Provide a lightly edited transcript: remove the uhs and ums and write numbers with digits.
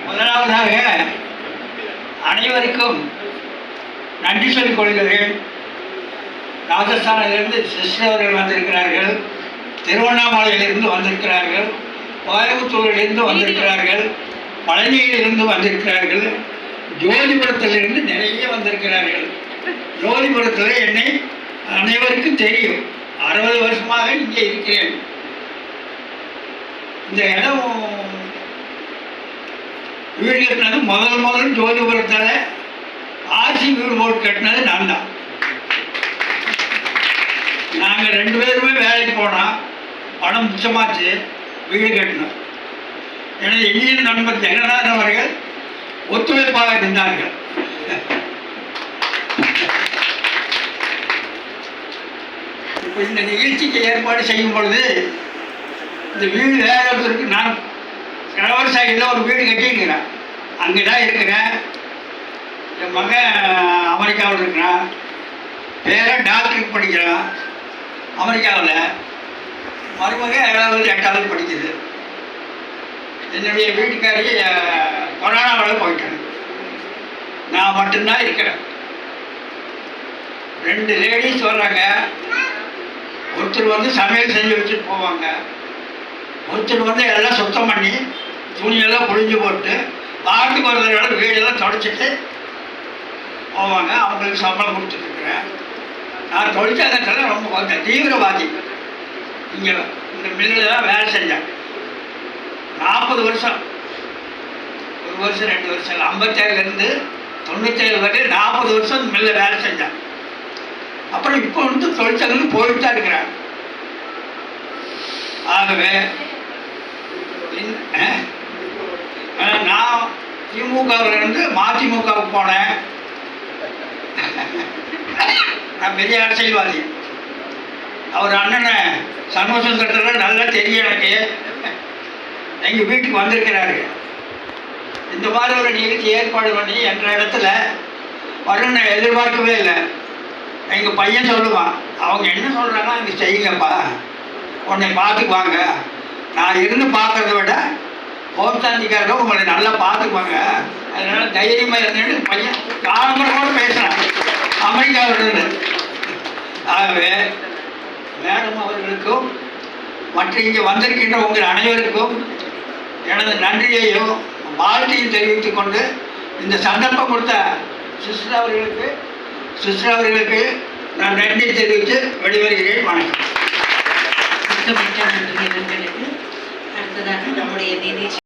முதலாவதாக அனைவருக்கும் நன்றி சொல்லிக் கொள்கிறேன். ராஜஸ்தானிலிருந்து சிஸ்டர் அவர்கள் வந்திருக்கிறார்கள், திருவண்ணாமலையிலிருந்து வந்திருக்கிறார்கள், கோயம்புத்தூரிலிருந்து வந்திருக்கிறார்கள், பழனியிலிருந்து வந்திருக்கிறார்கள், ஜோதிபுரத்திலிருந்து நிறைய வந்திருக்கிறார்கள். ஜோதிபுரத்தில் என்னை அனைவருக்கும் தெரியும். 60 வருஷமாக இங்கே இருக்கிறேன். இந்த இடம் வீடு கட்டினது முதல் ஜோதிபுரத்தில் ஆர்சி வீடு போட்டு கட்டினது நான் தான். நாங்கள் 2 பேருமே வேலைக்கு போனோம், பணம் மிச்சமாச்சு, வீடு கட்டினோம். எனது இனிய நண்பர் ஜெகநாதன் அவர்கள் ஒத்துழைப்பாக இருந்தார்கள். இப்போ இந்த நிகழ்ச்சிக்கு ஏற்பாடு செய்யும் பொழுது இந்த வீடு வேறொருத்தருக்கு நான் கடவுள் சைடில் ஒரு வீடு கட்டியிருக்கிறேன், அங்கே தான் இருக்கிறேன். என் மகன் அமெரிக்காவில் இருக்கிறான், பேரன் டாக்டருக்கு படிக்கிறான் அமெரிக்காவில், மருமக 7வது 8வது படிக்குது. என்னுடைய வீட்டுக்காரி கொரோனாவில் போயிட்டாங்க, நான் மட்டும்தான் இருக்கிறேன். 2 லேடிஸ் வர்றாங்க. ஒருத்தர் வந்து சமையல் செஞ்சு வச்சுட்டு போவாங்க, ஒருத்தர் வந்து எல்லாம் சுத்தம் பண்ணி துணியெல்லாம் புழிஞ்சு போட்டு வாரத்துக்கு ஒரு தடவை வீடெல்லாம் தொடச்சிட்டு போவாங்க. அவங்களுக்கு சம்பளம் கொடுத்துட்ருக்குறேன். நான் தொழிற்சங்கத்தில் ரொம்ப கொஞ்சம் தீவிரவாதி. இங்கே இந்த மில்லில் தான் வேலை செஞ்சேன் 40 வருஷம். 1 வருஷம் 2 வருஷம் 57லேருந்து 97 வரை 40 வருஷம் மில்லில் வேலை செஞ்சேன். அப்புறம் இப்போ வந்து தொழிற்சங்கத்துக்கு போயிட்டு தான் இருக்கிறேன். ஆகவே நான் திமுகவிலிருந்து மதிமுகவுக்கு போனேன். நான் பெரிய அரசியல்வாதி. அவர் அண்ணனை சண்முகசுந்தரத்தில் நல்லா தெரியும் எனக்கு. எங்கள் வீட்டுக்கு வந்திருக்கிறாரு. இந்த மாதிரி ஒரு நிகழ்ச்சி ஏற்பாடு பண்ணி என்ற இடத்துல வரணுன்னு எதிர்பார்க்கவே இல்லை. எங்கள் பையன் சொல்லுவான், அவங்க என்ன சொல்கிறாங்கன்னா அங்கே செய்யுங்கப்பா, உன்னை பார்த்துக்குவாங்க, நான் இருந்து பார்க்கறத விட ஹோம்சாந்திக்காரங்க உங்களை நல்லா பார்த்துக்குவாங்க, அதனால தைரியமாக இருந்துட்டு பையன் காலம்பரோடு பேசுகிறான் அமெரிக்காவிலிருந்து. ஆகவே மேடம் அவர்களுக்கும் மற்ற இங்கே வந்திருக்கின்ற உங்கள் அனைவருக்கும் எனது நன்றியையும் வாழ்த்தையும் தெரிவித்துக் கொண்டு இந்த சந்தர்ப்பம் கொடுத்த சிஸ்டர் அவர்களுக்கு நான் நன்றி தெரிவித்து வெளிவருகிறேன். வணக்கம். அடுத்ததாக நம்முடைய நிதி